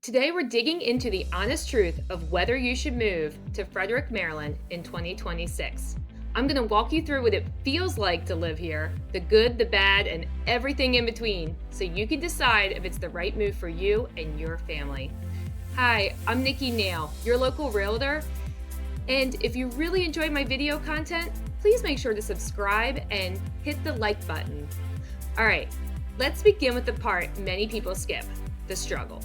Today, we're digging into the honest truth of whether you should move to Frederick, Maryland in 2026. I'm going to walk you through what it feels like to live here, the good, the bad, and everything in between, so you can decide if it's the right move for you and your family. Hi, I'm Nikki Nail, your local realtor, and if you really enjoyed my video content, please make sure to subscribe and hit the like button. All right, let's begin with the part many people skip, the struggle.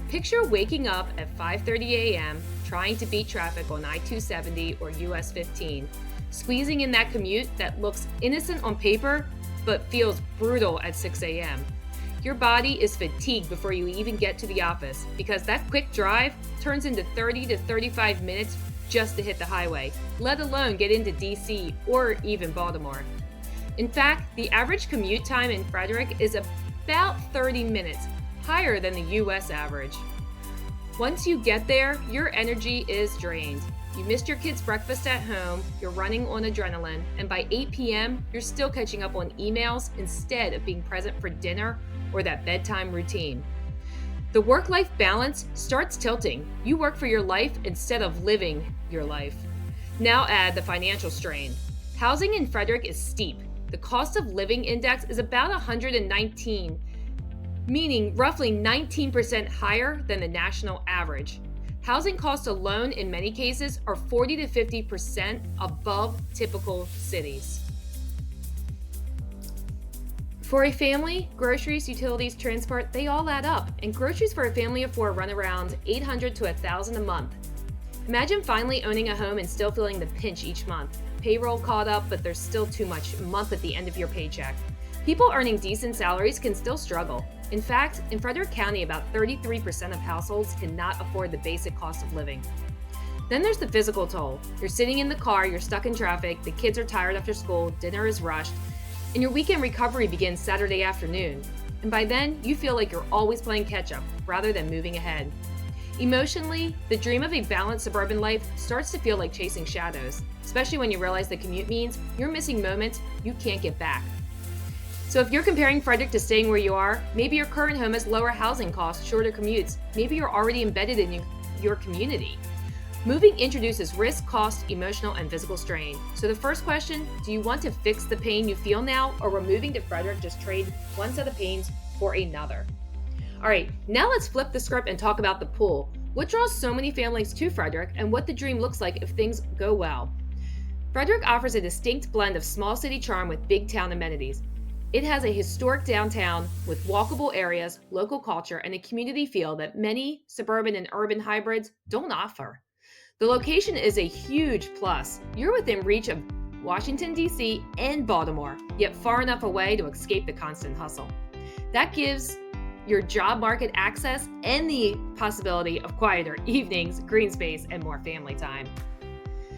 Picture waking up at 5:30 a.m., trying to beat traffic on I-270 or US 15, squeezing in that commute that looks innocent on paper, but feels brutal at 6 a.m. Your body is fatigued before you even get to the office because that quick drive turns into 30 to 35 minutes just to hit the highway, let alone get into DC or even Baltimore. In fact, the average commute time in Frederick is about 30 minutes, higher than the US average. Once you get there, your energy is drained. You missed your kids' breakfast at home, you're running on adrenaline, and by 8 p.m., you're still catching up on emails instead of being present for dinner or that bedtime routine. The work-life balance starts tilting. You work for your life instead of living your life. Now add the financial strain. Housing in Frederick is steep. The cost of living index is about 119, meaning roughly 19% higher than the national average. Housing costs alone in many cases are 40 to 50% above typical cities. For a family, groceries, utilities, transport, they all add up, and groceries for a family of four run around $800 to $1,000 a month. Imagine finally owning a home and still feeling the pinch each month. Payroll caught up, but there's still too much a month at the end of your paycheck. People earning decent salaries can still struggle. In fact, in Frederick County, about 33% of households cannot afford the basic cost of living. Then there's the physical toll. You're sitting in the car, you're stuck in traffic, the kids are tired after school, dinner is rushed, and your weekend recovery begins Saturday afternoon. And by then, you feel like you're always playing catch-up rather than moving ahead. Emotionally, the dream of a balanced suburban life starts to feel like chasing shadows, especially when you realize the commute means you're missing moments you can't get back. So if you're comparing Frederick to staying where you are, maybe your current home has lower housing costs, shorter commutes, maybe you're already embedded in your community. Moving introduces risk, cost, emotional, and physical strain. So the first question, do you want to fix the pain you feel now, or will moving to Frederick just trade one set of pains for another? All right, now let's flip the script and talk about the pool. What draws so many families to Frederick and what the dream looks like if things go well? Frederick offers a distinct blend of small city charm with big town amenities. It has a historic downtown with walkable areas, local culture, and a community feel that many suburban and urban hybrids don't offer. The location is a huge plus. You're within reach of Washington, D.C. and Baltimore, yet far enough away to escape the constant hustle. That gives your job market access and the possibility of quieter evenings, green space, and more family time.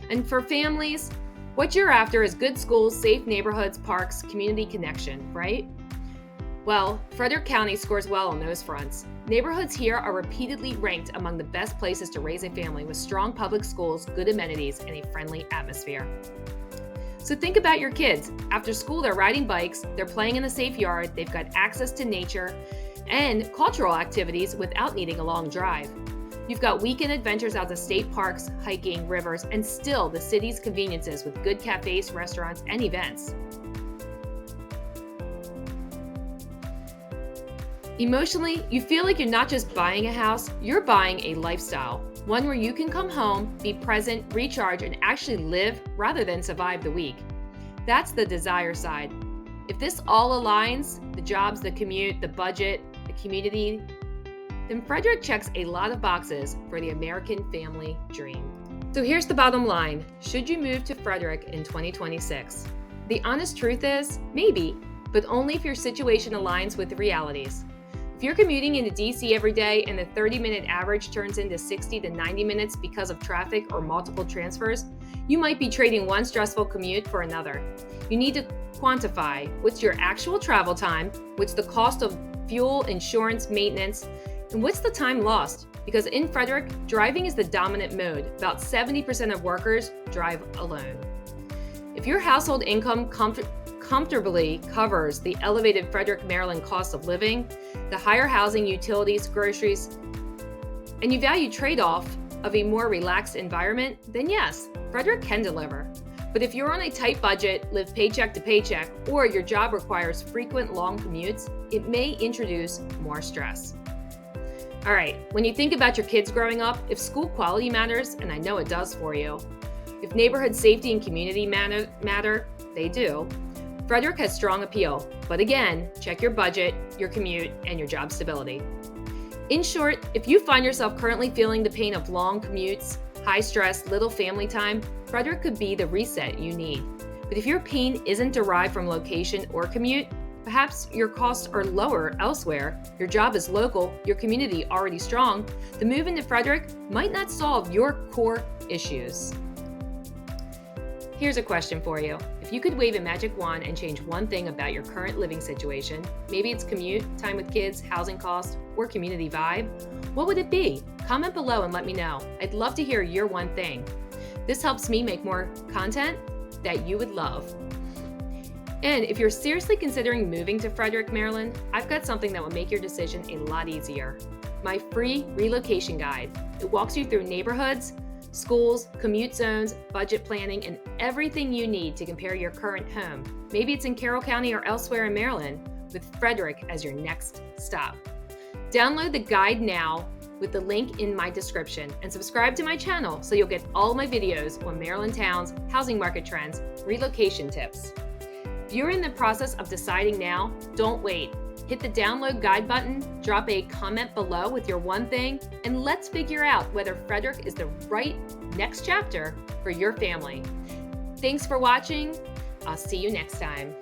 And for families, what you're after is good schools, safe neighborhoods, parks, community connection, right? Well, Frederick County scores well on those fronts. Neighborhoods here are repeatedly ranked among the best places to raise a family with strong public schools, good amenities, and a friendly atmosphere. So think about your kids. After school, they're riding bikes, they're playing in a safe yard, they've got access to nature and cultural activities without needing a long drive. You've got weekend adventures out to state parks, hiking, rivers, and still the city's conveniences with good cafes, restaurants, and events. Emotionally, you feel like you're not just buying a house, you're buying a lifestyle. One where you can come home, be present, recharge, and actually live rather than survive the week. That's the desire side. If this all aligns, the jobs, the commute, the budget, the community, then Frederick checks a lot of boxes for the American family dream. So here's the bottom line. Should you move to Frederick in 2026? The honest truth is, maybe, but only if your situation aligns with the realities. If you're commuting into DC every day and the 30-minute average turns into 60 to 90 minutes because of traffic or multiple transfers, you might be trading one stressful commute for another. You need to quantify what's your actual travel time, what's the cost of fuel, insurance, maintenance, and what's the time lost? Because in Frederick, driving is the dominant mode. About 70% of workers drive alone. If your household income comfortably covers the elevated Frederick, Maryland cost of living, the higher housing, utilities, groceries, and you value trade-off of a more relaxed environment, then yes, Frederick can deliver. But if you're on a tight budget, live paycheck to paycheck, or your job requires frequent long commutes, it may introduce more stress. All right, when you think about your kids growing up, if school quality matters, and I know it does for you, if neighborhood safety and community matter, they do, Frederick has strong appeal. But again, check your budget, your commute, and your job stability. In short, if you find yourself currently feeling the pain of long commutes, high stress, little family time, Frederick could be the reset you need. But if your pain isn't derived from location or commute, perhaps your costs are lower elsewhere, your job is local, your community already strong, the move into Frederick might not solve your core issues. Here's a question for you. If you could wave a magic wand and change one thing about your current living situation, maybe it's commute, time with kids, housing costs, or community vibe, what would it be? Comment below and let me know. I'd love to hear your one thing. This helps me make more content that you would love. And if you're seriously considering moving to Frederick, Maryland, I've got something that will make your decision a lot easier. My free relocation guide. It walks you through neighborhoods, schools, commute zones, budget planning, and everything you need to compare your current home. Maybe it's in Carroll County or elsewhere in Maryland, with Frederick as your next stop. Download the guide now with the link in my description and subscribe to my channel so you'll get all my videos on Maryland towns, housing market trends, relocation tips. If you're in the process of deciding now, don't wait. Hit the download guide button, drop a comment below with your one thing, and let's figure out whether Frederick is the right next chapter for your family. Thanks for watching. I'll see you next time.